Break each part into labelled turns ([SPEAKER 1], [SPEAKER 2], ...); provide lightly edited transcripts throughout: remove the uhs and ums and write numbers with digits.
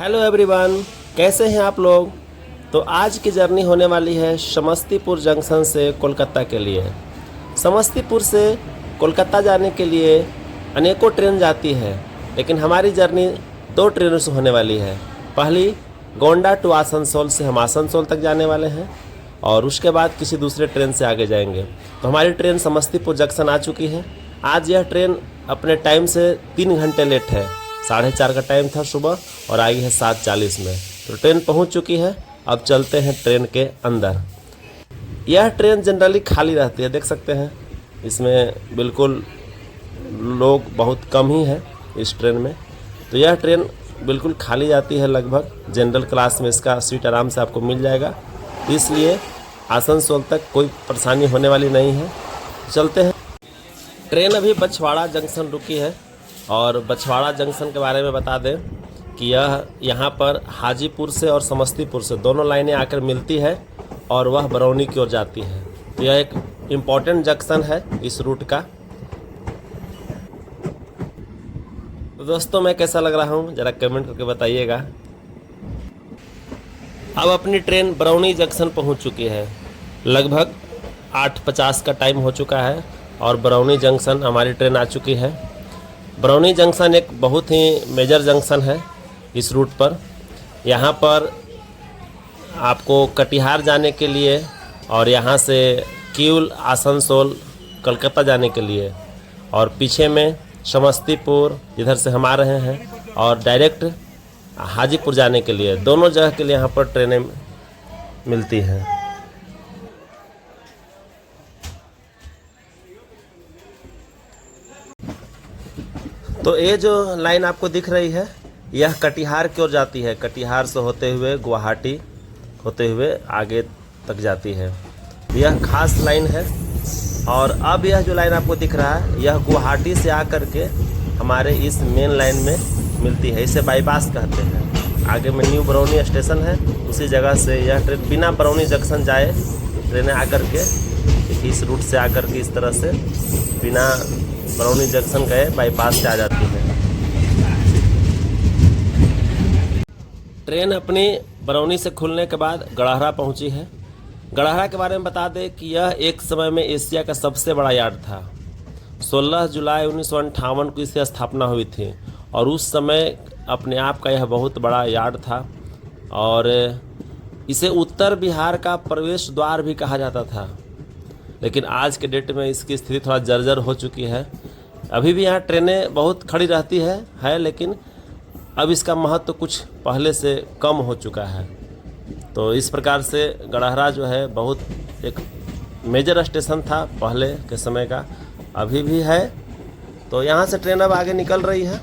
[SPEAKER 1] Hello everyone, कैसे हैं आप लोग। तो आज की जर्नी होने वाली है समस्तीपुर जंक्शन से कोलकाता के लिए। समस्तीपुर से कोलकाता जाने के लिए अनेकों ट्रेन जाती है, लेकिन हमारी जर्नी दो ट्रेनों से होने वाली है। पहली गोंडा टू आसनसोल से हम आसनसोल तक जाने वाले हैं और उसके बाद किसी दूसरे ट्रेन से आगे जाएंगे। तो हमारी ट्रेन समस्तीपुर जंक्शन आ चुकी है। आज यह ट्रेन अपने टाइम से 3 घंटे लेट है। 4:30 का टाइम था सुबह और आई है 7:40 में। तो ट्रेन पहुंच चुकी है। अब चलते हैं ट्रेन के अंदर। यह ट्रेन जनरली खाली रहती है, देख सकते हैं इसमें बिल्कुल लोग बहुत कम ही है इस ट्रेन में। तो यह ट्रेन बिल्कुल खाली जाती है लगभग। जनरल क्लास में इसका सीट आराम से आपको मिल जाएगा, इसलिए आसनसोल तक कोई परेशानी होने वाली नहीं है। चलते हैं। ट्रेन अभी बछवाड़ा जंक्शन रुकी है और बछवाड़ा जंक्शन के बारे में बता दें कि यह यहाँ पर हाजीपुर से और समस्तीपुर से दोनों लाइनें आकर मिलती है और वह बरौनी की ओर जाती है। तो यह एक इम्पॉर्टेंट जंक्शन है इस रूट का। तो दोस्तों, मैं कैसा लग रहा हूँ ज़रा कमेंट करके बताइएगा। अब अपनी ट्रेन बरौनी जंक्शन पहुँच चुकी है। लगभग 8:50 का टाइम हो चुका है और बरौनी जंक्शन हमारी ट्रेन आ चुकी है। बरौनी जंक्शन एक बहुत ही मेजर जंक्शन है इस रूट पर। यहाँ पर आपको कटिहार जाने के लिए और यहाँ से किउल, आसनसोल, कलकत्ता जाने के लिए, और पीछे में समस्तीपुर जिधर से हम आ रहे हैं, और डायरेक्ट हाजीपुर जाने के लिए, दोनों जगह के लिए यहाँ पर ट्रेनें मिलती हैं। तो ये जो लाइन आपको दिख रही है यह कटिहार की ओर जाती है। कटिहार से होते हुए गुवाहाटी होते हुए आगे तक जाती है। यह खास लाइन है। और अब यह जो लाइन आपको दिख रहा है यह गुवाहाटी से आकर के हमारे इस मेन लाइन में मिलती है। इसे बाईपास कहते हैं। आगे में न्यू बरौनी स्टेशन है, उसी जगह से यह ट्रेन बिना बरौनी जंक्शन जाए ट्रेनें आकर के इस रूट से आकर के इस तरह से बिना बरौनी जंक्शन गए बाईपास से आ जाती है। ट्रेन अपनी बरौनी से खुलने के बाद गड़हरा पहुंची है। गड़हरा के बारे में बता दें कि यह एक समय में एशिया का सबसे बड़ा यार्ड था। 16 जुलाई 1958 को इसकी स्थापना हुई थी और उस समय अपने आप का यह बहुत बड़ा यार्ड था और इसे उत्तर बिहार का प्रवेश द्वार भी कहा जाता था। लेकिन आज के डेट में इसकी स्थिति थोड़ा जर्जर हो चुकी है। अभी भी यहाँ ट्रेनें बहुत खड़ी रहती है, लेकिन अब इसका महत्व कुछ पहले से कम हो चुका है। तो इस प्रकार से गड़हरा जो है बहुत एक मेजर स्टेशन था पहले के समय का, अभी भी है। तो यहाँ से ट्रेन अब आगे निकल रही है।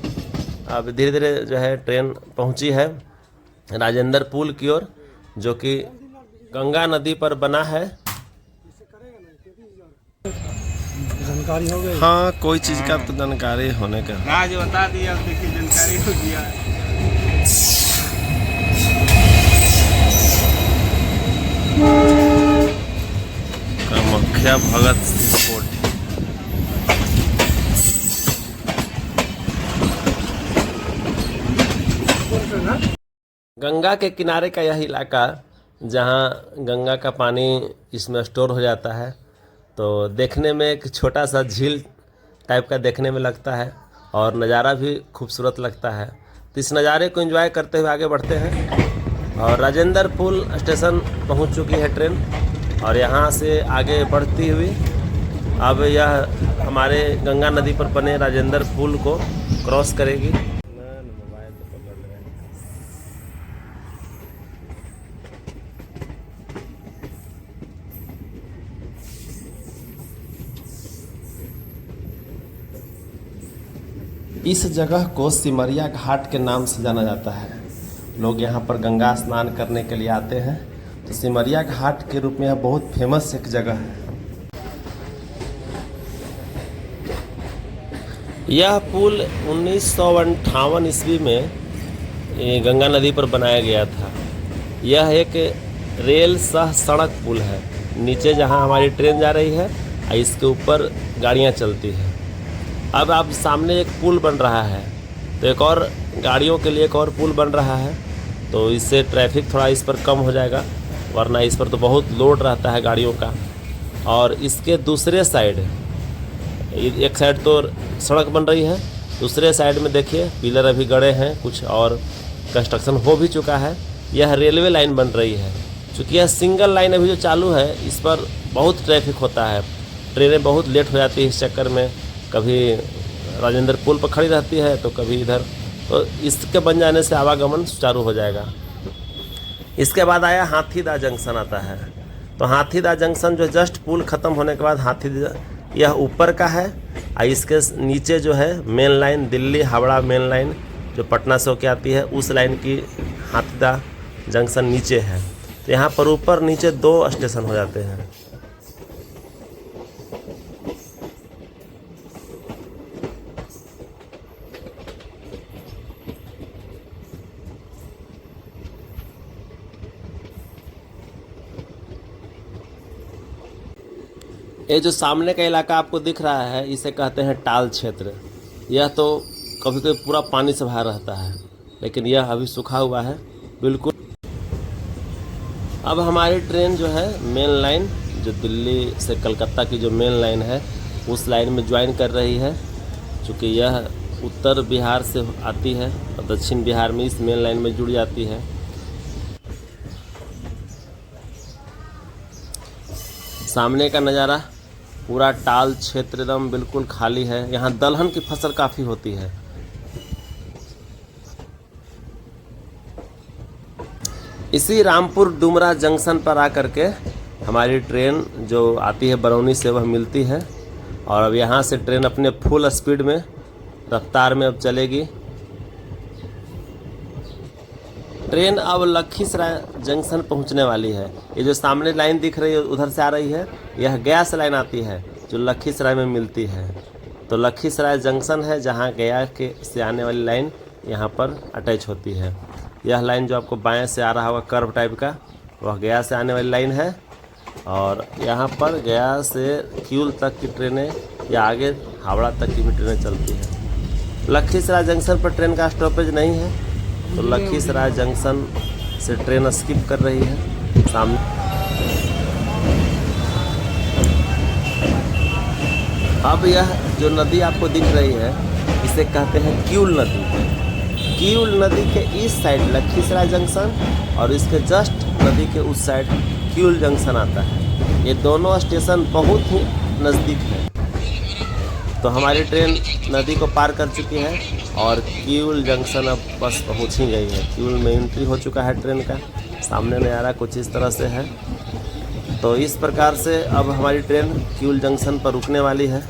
[SPEAKER 1] अब धीरे धीरे जो है ट्रेन पहुँची है राजेंद्र पुल की ओर, जो कि गंगा नदी पर बना है।
[SPEAKER 2] जानकारी हो गई?
[SPEAKER 1] हाँ, कोई चीज़ का तो जानकारी होने का
[SPEAKER 2] आज बता दिया, देखिए जानकारी हो गया।
[SPEAKER 1] कामाख्या भगत सिंह कोठी। गंगा के किनारे का यह इलाका जहाँ गंगा का पानी इसमें स्टोर हो जाता है, तो देखने में एक छोटा सा झील टाइप का देखने में लगता है और नज़ारा भी खूबसूरत लगता है। तो इस नज़ारे को एंजॉय करते हुए आगे बढ़ते हैं और राजेंद्र पुल स्टेशन पहुंच चुकी है ट्रेन और यहाँ से आगे बढ़ती हुई अब यह हमारे गंगा नदी पर बने राजेंद्र पुल को क्रॉस करेगी। इस जगह को सिमरिया घाट के नाम से जाना जाता है। लोग यहाँ पर गंगा स्नान करने के लिए आते हैं। तो सिमरिया घाट के रूप में यह बहुत फेमस एक जगह है। यह पुल 1958 ईस्वी में गंगा नदी पर बनाया गया था। यह एक रेल सह सड़क पुल है। नीचे जहाँ हमारी ट्रेन जा रही है इसके ऊपर गाड़ियाँ चलती हैं। अब आप सामने एक पुल बन रहा है, तो एक और गाड़ियों के लिए एक और पुल बन रहा है तो इससे ट्रैफिक थोड़ा इस पर कम हो जाएगा, वरना इस पर तो बहुत लोड रहता है गाड़ियों का। और इसके दूसरे साइड, एक साइड तो सड़क बन रही है, दूसरे साइड में देखिए पिलर अभी गड़े हैं कुछ और कंस्ट्रक्शन हो भी चुका है। यह रेलवे लाइन बन रही है। चूँकि यह सिंगल लाइन अभी जो चालू है, इस पर बहुत ट्रैफिक होता है, ट्रेनें बहुत लेट हो जाती है इस चक्कर में। कभी राजेंद्र पुल पर खड़ी रहती है तो कभी इधर, तो इसके बन जाने से आवागमन सुचारू हो जाएगा। इसके बाद आया हाथीदा जंक्शन आता है। तो हाथीदा जंक्शन जो जस्ट पुल ख़त्म होने के बाद हाथीदा, यह ऊपर का है और इसके नीचे जो है main line, Delhi Howrah main line जो पटना से होकर आती है, उस लाइन की हाथीदा जंक्शन नीचे है। तो यहाँ पर ऊपर नीचे 2 स्टेशन हो जाते हैं। ये जो सामने का इलाका आपको दिख रहा है, इसे कहते हैं टाल क्षेत्र। यह तो कभी कभी पूरा पानी से भरा रहता है, लेकिन यह अभी सूखा हुआ है बिल्कुल। अब हमारी ट्रेन जो है मेन लाइन, जो दिल्ली से कलकत्ता की जो मेन लाइन है, उस लाइन में ज्वाइन कर रही है। चूँकि यह उत्तर बिहार से आती है और दक्षिण बिहार में इस मेन लाइन में जुड़ जाती है। सामने का नज़ारा, पूरा टाल क्षेत्र एकदम बिल्कुल खाली है। यहाँ दलहन की फसल काफ़ी होती है। इसी रामपुर डुमरा जंक्शन पर आकर के हमारी ट्रेन जो आती है बरौनी से, वह मिलती है। और अब यहाँ से ट्रेन अपने फुल स्पीड में, रफ्तार में अब चलेगी। ट्रेन अब लखीसराय जंक्शन पहुंचने वाली है। ये जो सामने लाइन दिख रही है उधर से आ रही है, यह गया से लाइन आती है जो लखीसराय में मिलती है। तो लखीसराय जंक्शन है जहां गया के से आने वाली लाइन यहां पर अटैच होती है। यह लाइन जो आपको बाएं से आ रहा होगा कर्व टाइप का, वह गया से आने वाली लाइन है। और यहाँ पर गया से किउल तक की ट्रेनें या आगे हावड़ा तक की भी ट्रेनें चलती हैं। लखीसराय जंक्शन पर ट्रेन का स्टॉपेज नहीं है, तो लखीसराय जंक्शन से ट्रेन स्किप कर रही है। सामने अब यह जो नदी आपको दिख रही है, इसे कहते हैं किउल नदी। किउल नदी के इस साइड लखीसराय जंक्शन और इसके जस्ट नदी के उस साइड किउल जंक्शन आता है। ये दोनों स्टेशन बहुत ही नज़दीक है। तो हमारी ट्रेन नदी को पार कर चुकी है और किउल जंक्शन अब बस पहुंच ही गई है। किउल में एंट्री हो चुका है ट्रेन का। सामने नज़ारा कुछ इस तरह से है। तो इस प्रकार से अब हमारी ट्रेन किउल जंक्शन पर रुकने वाली है।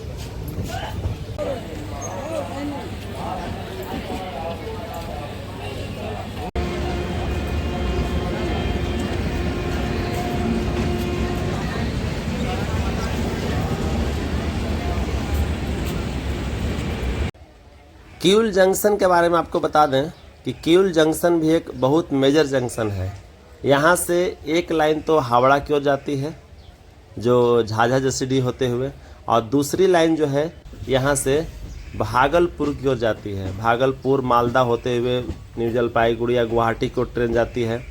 [SPEAKER 1] किउल जंक्शन के बारे में आपको बता दें कि किउल जंक्शन भी एक बहुत मेजर जंक्शन है। यहाँ से एक लाइन तो हावड़ा की ओर जाती है जो झाझा जसीडी होते हुए, और दूसरी लाइन जो है यहाँ से भागलपुर की ओर जाती है। भागलपुर मालदा होते हुए न्यू जलपाईगुड़ी या गुवाहाटी की ओर ट्रेन जाती है।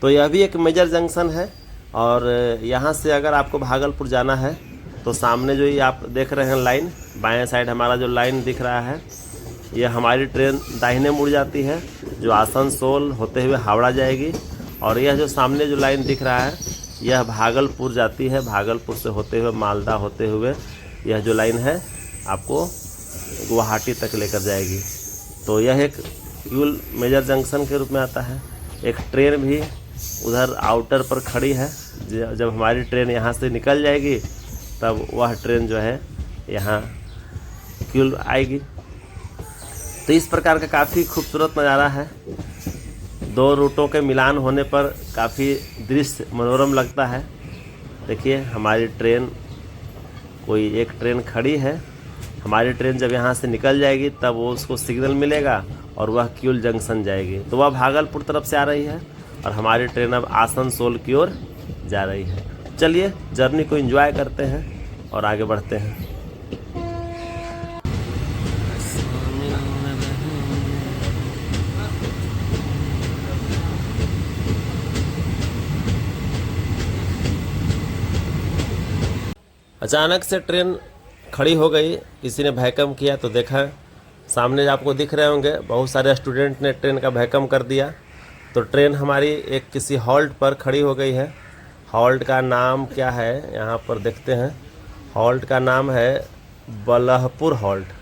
[SPEAKER 1] तो यह भी एक मेजर जंक्शन है। और यहाँ से अगर आपको भागलपुर जाना है तो सामने जो ये आप देख रहे हैं लाइन, बाएं साइड हमारा जो लाइन दिख रहा है, यह हमारी ट्रेन दाहिने मुड़ जाती है जो आसनसोल होते हुए हावड़ा जाएगी। और यह जो सामने जो लाइन दिख रहा है, यह भागलपुर जाती है। भागलपुर से होते हुए मालदा होते हुए यह जो लाइन है आपको गुवाहाटी तक लेकर जाएगी। तो यह एक किउल मेजर जंक्शन के रूप में आता है। एक ट्रेन भी उधर आउटर पर खड़ी है। जब हमारी ट्रेन यहाँ से निकल जाएगी तब वह ट्रेन जो है यहाँ किउल आएगी। तो इस प्रकार का काफ़ी खूबसूरत नज़ारा है। दो रूटों के मिलान होने पर काफ़ी दृश्य मनोरम लगता है। देखिए हमारी ट्रेन, कोई एक ट्रेन खड़ी है। हमारी ट्रेन जब यहाँ से निकल जाएगी तब वो उसको सिग्नल मिलेगा और वह किउल जंक्शन जाएगी। तो वह भागलपुर तरफ से आ रही है और हमारी ट्रेन अब आसनसोल की ओर जा रही है। चलिए जर्नी को एंजॉय करते हैं और आगे बढ़ते हैं। अचानक से ट्रेन खड़ी हो गई, किसी ने भैकम किया तो देखा सामने आपको दिख रहे होंगे बहुत सारे स्टूडेंट ने ट्रेन का भैकम कर दिया। तो ट्रेन हमारी एक किसी हॉल्ट पर खड़ी हो गई है। हॉल्ट का नाम क्या है यहाँ पर देखते हैं। हॉल्ट का नाम है बलहपुर हॉल्ट।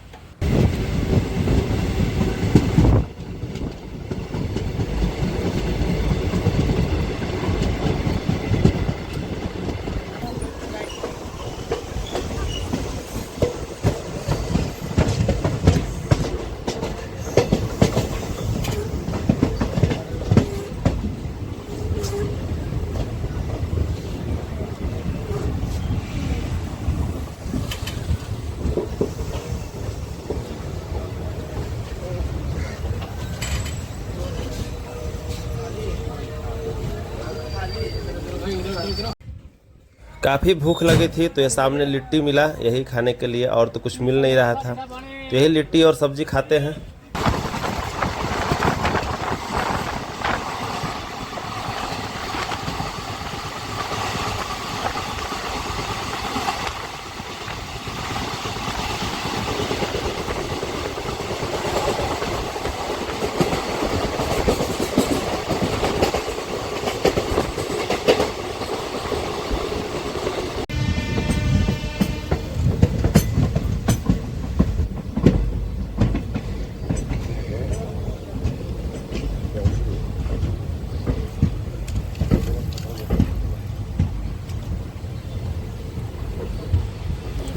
[SPEAKER 1] काफ़ी भूख लगी थी तो ये सामने लिट्टी मिला, यही खाने के लिए, और तो कुछ मिल नहीं रहा था, तो यही लिट्टी और सब्जी खाते हैं।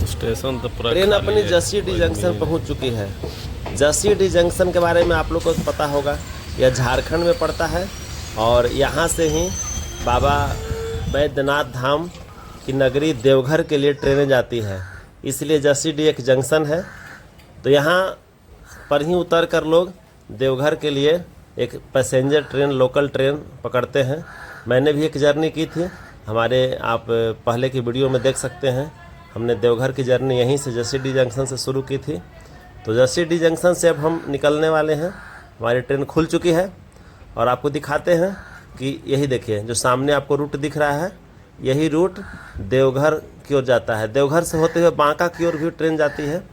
[SPEAKER 3] स्टेशन तो पूरा
[SPEAKER 1] ट्रेन
[SPEAKER 3] खाली
[SPEAKER 1] अपनी
[SPEAKER 3] है,
[SPEAKER 1] जसीडीह
[SPEAKER 3] कोई
[SPEAKER 1] जंक्शन
[SPEAKER 3] नहीं।
[SPEAKER 1] पहुंच चुकी है। जसीडीह जंक्शन के बारे में आप लोग को पता होगा, यह झारखंड में पड़ता है और यहाँ से ही बाबा बैद्यनाथ धाम की नगरी देवघर के लिए ट्रेनें जाती है, इसलिए जसीडीह एक जंक्शन है। तो यहाँ पर ही उतर कर लोग देवघर के लिए एक पैसेंजर ट्रेन, लोकल ट्रेन पकड़ते हैं। मैंने भी एक जर्नी की थी, हमारे आप पहले की वीडियो में देख सकते हैं। हमने देवघर की जर्नी यहीं से जसीडीह जंक्शन से शुरू की थी। तो जसीडीह जंक्शन से अब हम निकलने वाले हैं, हमारी ट्रेन खुल चुकी है और आपको दिखाते हैं कि यही देखिए जो सामने आपको रूट दिख रहा है, यही रूट देवघर की ओर जाता है। देवघर से होते हुए बांका की ओर भी ट्रेन जाती है।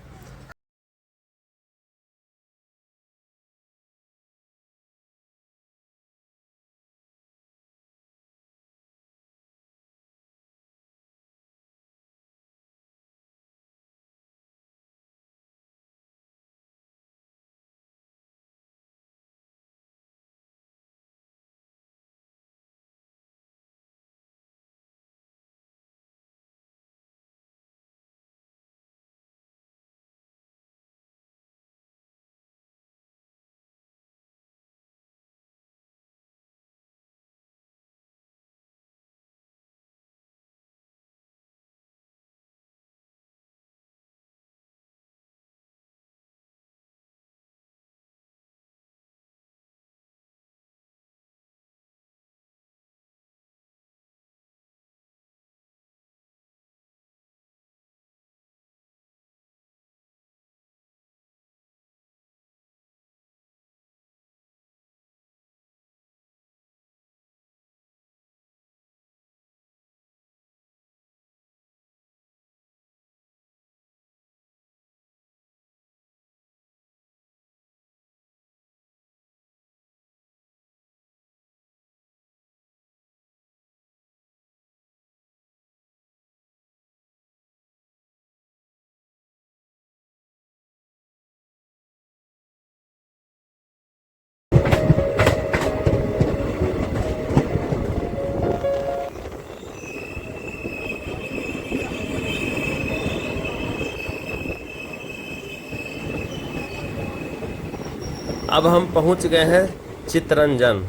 [SPEAKER 1] अब हम पहुंच गए हैं चितरंजन।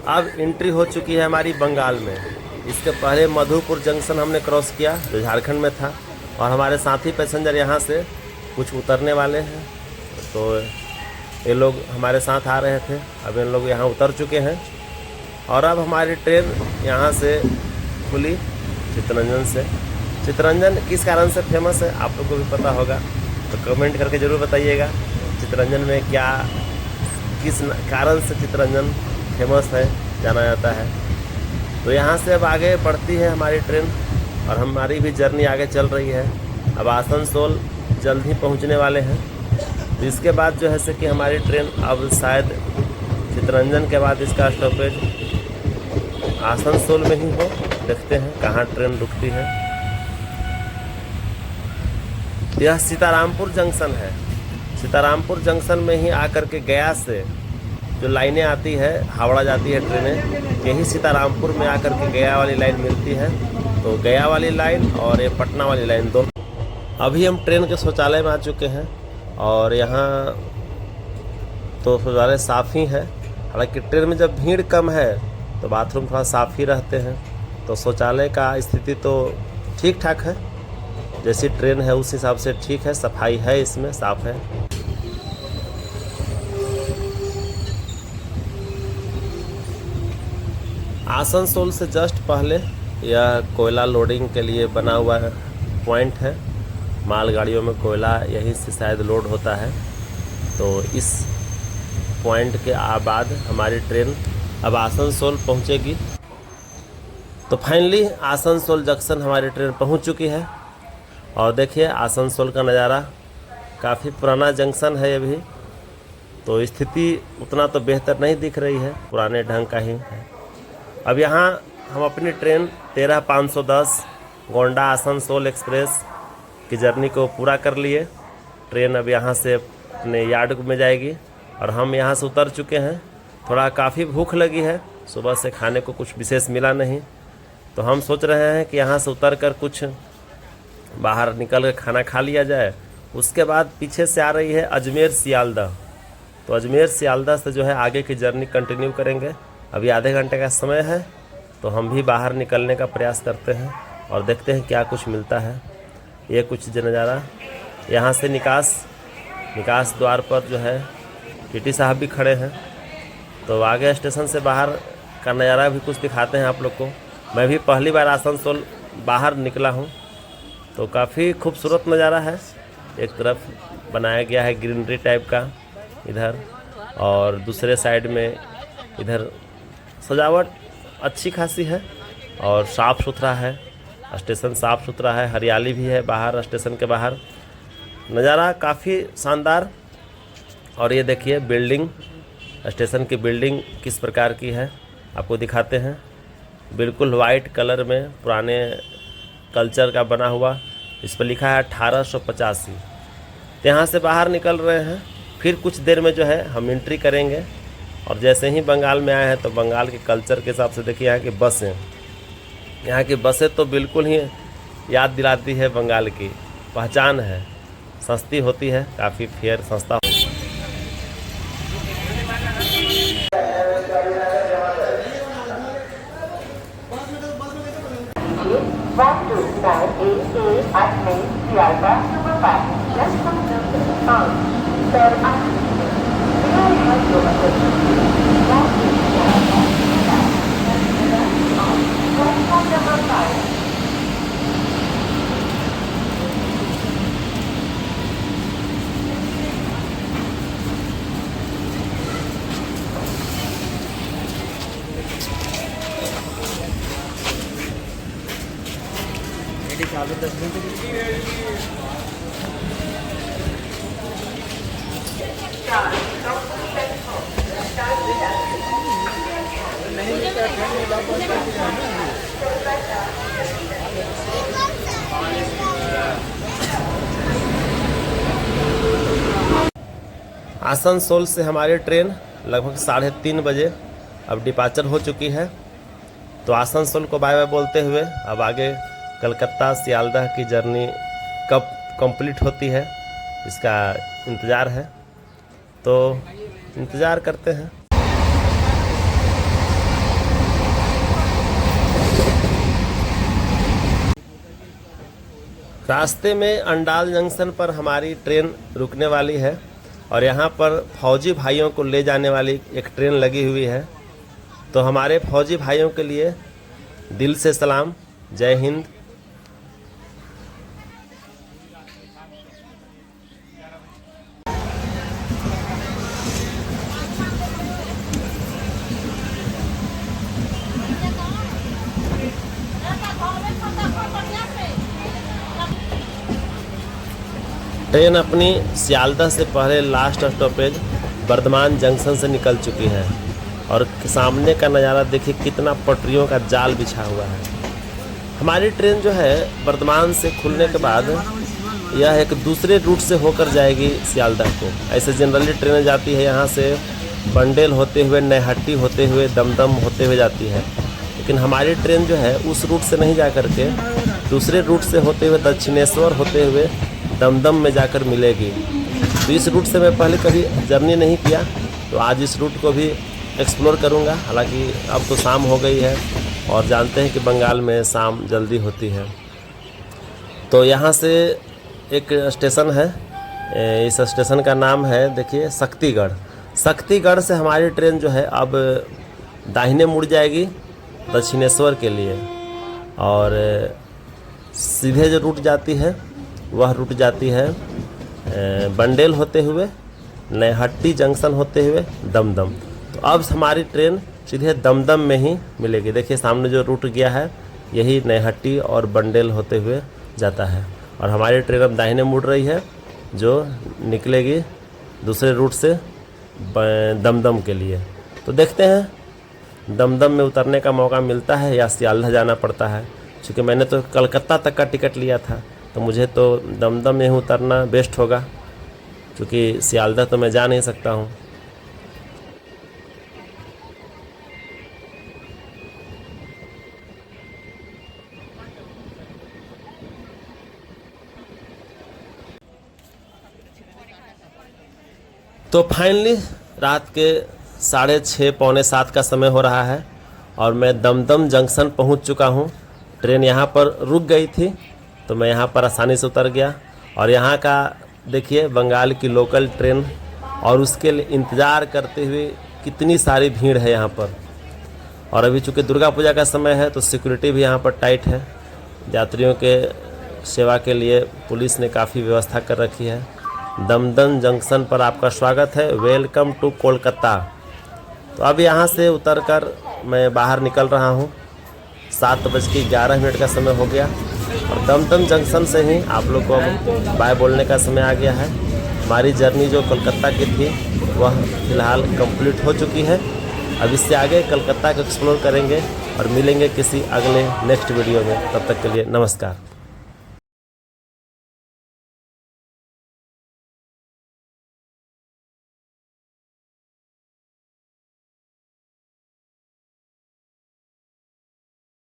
[SPEAKER 1] अब एंट्री हो चुकी है हमारी बंगाल में। इसके पहले मधुपुर जंक्शन हमने क्रॉस किया जो झारखंड में था, और हमारे साथी पैसेंजर यहाँ से कुछ उतरने वाले हैं। तो ये लोग हमारे साथ आ रहे थे, अब इन लोग यहाँ उतर चुके हैं और अब हमारी ट्रेन यहाँ से खुली चितरंजन से। चितरंजन किस कारण से फेमस है आप लोग को भी पता होगा, तो कमेंट करके ज़रूर बताइएगा चितरंजन में क्या, किस कारण से चितरंजन फेमस है, जाना जाता है। तो यहाँ से अब आगे बढ़ती है हमारी ट्रेन और हमारी भी जर्नी आगे चल रही है। अब आसनसोल जल्द ही पहुंचने वाले हैं। तो इसके बाद जो है से कि हमारी ट्रेन अब शायद चितरंजन के बाद इसका स्टॉपेज आसनसोल में ही हो। देखते हैं कहाँ ट्रेन रुकती है। यह सीतारामपुर जंक्शन है। सीतारामपुर जंक्शन में ही आकर के गया से जो लाइनें आती है, हावड़ा जाती है ट्रेनें, यही सीतारामपुर में आकर के गया वाली लाइन मिलती है। तो गया वाली लाइन और ये पटना वाली लाइन दोनों। अभी हम ट्रेन के शौचालय में आ चुके हैं और यहाँ तो शौचालय साफ़ ही है। हालांकि ट्रेन में जब भीड़ कम है तो बाथरूम थोड़ा साफ़ ही रहते हैं। तो शौचालय का स्थिति तो ठीक ठाक है, जैसी ट्रेन है उस हिसाब से ठीक है, सफाई है, इसमें साफ़ है। आसनसोल से जस्ट पहले यह कोयला लोडिंग के लिए बना हुआ पॉइंट है। मालगाड़ियों में कोयला यहीं से शायद लोड होता है। तो इस पॉइंट के बाद हमारी ट्रेन अब आसनसोल पहुंचेगी। तो फाइनली आसनसोल जंक्शन हमारी ट्रेन पहुंच चुकी है। और देखिए आसनसोल का नज़ारा, काफ़ी पुराना जंक्शन है ये भी, तो स्थिति उतना तो बेहतर नहीं दिख रही है, पुराने ढंग का ही है। अब यहाँ हम अपनी ट्रेन 13510 गोंडा आसनसोल एक्सप्रेस की जर्नी को पूरा कर लिए। ट्रेन अब यहाँ से अपने यार्ड में जाएगी और हम यहाँ से उतर चुके हैं। थोड़ा काफ़ी भूख लगी है, सुबह से खाने को कुछ विशेष मिला नहीं, तो हम सोच रहे हैं कि यहाँ से उतर कर कुछ बाहर निकल कर खाना खा लिया जाए। उसके बाद पीछे से आ रही है अजमेर सियालदह। तो अजमेर सियालदह से जो है आगे की जर्नी कंटिन्यू करेंगे। अभी आधे घंटे का समय है, तो हम भी बाहर निकलने का प्रयास करते हैं और देखते हैं क्या कुछ मिलता है। ये कुछ नज़ारा यहाँ से निकास द्वार पर जो है टीटी साहब भी खड़े हैं। तो आगे स्टेशन से बाहर का नज़ारा भी कुछ दिखाते हैं आप लोग को। मैं भी पहली बार आसनसोल बाहर निकला हूँ, तो काफ़ी खूबसूरत नज़ारा है। एक तरफ बनाया गया है ग्रीनरी टाइप का इधर, और दूसरे साइड में इधर सजावट अच्छी खासी है और साफ़ सुथरा है। स्टेशन साफ़ सुथरा है, हरियाली भी है बाहर, स्टेशन के बाहर नज़ारा काफ़ी शानदार। और ये देखिए बिल्डिंग, स्टेशन की बिल्डिंग किस प्रकार की है आपको दिखाते हैं। बिल्कुल वाइट कलर में पुराने कल्चर का बना हुआ, इस पर लिखा है 1885। यहाँ से बाहर निकल रहे हैं, फिर कुछ देर में जो है हम एंट्री करेंगे। और जैसे ही बंगाल में आए हैं तो बंगाल के कल्चर के हिसाब से देखिए यहाँ की बसें तो बिल्कुल ही याद दिलाती है, बंगाल की पहचान है। सस्ती होती है, काफ़ी फेयर सस्ता। आसनसोल से हमारी ट्रेन लगभग 3:30 बजे अब डिपार्चर हो चुकी है। तो आसनसोल को बाय बाय बोलते हुए अब आगे कलकत्ता सियालदह की जर्नी कब कंप्लीट होती है इसका इंतज़ार है, तो इंतज़ार करते हैं। रास्ते में अंडाल जंक्शन पर हमारी ट्रेन रुकने वाली है और यहाँ पर फौजी भाइयों को ले जाने वाली एक ट्रेन लगी हुई है। तो हमारे फौजी भाइयों के लिए दिल से सलाम, जय Hind.
[SPEAKER 4] Hãy subscribe cho kênh Ghiền Mì Gõ để không bỏ lỡ
[SPEAKER 1] train अपनी सियालदह से पहले लास्ट स्टॉपेज बर्धमान जंक्शन से निकल चुकी है और सामने का नज़ारा देखिए, कितना पटरियों का जाल बिछा हुआ है। हमारी ट्रेन जो है बर्धमान से खुलने के बाद यह एक दूसरे रूट से होकर जाएगी सियालदह को। ऐसे जनरली ट्रेनें जाती है यहाँ से बंडेल होते हुए, नैहट्टी होते हुए, दमदम होते हुए जाती है, लेकिन हमारी ट्रेन जो है उस रूट से नहीं जा कर के दूसरे रूट से होते हुए, दक्षिणेश्वर होते हुए दमदम में जाकर मिलेगी। तो इस रूट से मैं पहले कभी जर्नी नहीं किया, तो आज इस रूट को भी एक्सप्लोर करूँगा। हालांकि अब तो शाम हो गई है और जानते हैं कि बंगाल में शाम जल्दी होती है। तो यहाँ से एक स्टेशन है, इस स्टेशन का नाम है देखिए शक्तिगढ़। शक्तिगढ़ से हमारी ट्रेन जो है अब दाहिने मुड़ जाएगी दक्षिणेश्वर के लिए, और सीधे जो रूट जाती है वह रूट जाती है बंडेल होते हुए, नैहट्टी जंक्शन होते हुए दमदम। तो अब हमारी ट्रेन सीधे दमदम में ही मिलेगी। देखिए सामने जो रूट गया है यही नैहट्टी और बंडेल होते हुए जाता है, और हमारी ट्रेन अब दाहिने मुड़ रही है जो निकलेगी दूसरे रूट से दमदम के लिए। तो देखते हैं दमदम में उतरने का मौका मिलता है या सियालदह जाना पड़ता है। क्योंकि मैंने तो कलकत्ता तक का टिकट लिया था, तो मुझे तो दमदम में ही उतरना बेस्ट होगा, क्योंकि सियालदह तो मैं जा नहीं सकता हूँ। तो फाइनली रात के 6:30 पौने 7 का समय हो रहा है और मैं दमदम जंक्शन पहुंच चुका हूं। ट्रेन यहां पर रुक गई थी तो मैं यहां पर आसानी से उतर गया, और यहां का देखिए बंगाल की लोकल ट्रेन, और उसके लिए इंतज़ार करते हुए कितनी सारी भीड़ है यहां पर। और अभी चूँकि दुर्गा पूजा का समय है तो सिक्योरिटी भी यहां पर टाइट है। यात्रियों के सेवा के लिए पुलिस ने काफ़ी व्यवस्था कर रखी है। दमदम जंक्शन पर आपका स्वागत है, वेलकम टू कोलकाता। तो अब यहाँ से उतरकर मैं बाहर निकल रहा हूँ। 7:11 का समय हो गया और दमदम जंक्शन से ही आप लोग को अब बाय बोलने का समय आ गया है। हमारी जर्नी जो कोलकाता की थी वह फ़िलहाल कंप्लीट हो चुकी है। अब इससे आगे कोलकाता को एक्सप्लोर करेंगे और मिलेंगे किसी अगले नेक्स्ट वीडियो में। तब तक के लिए नमस्कार।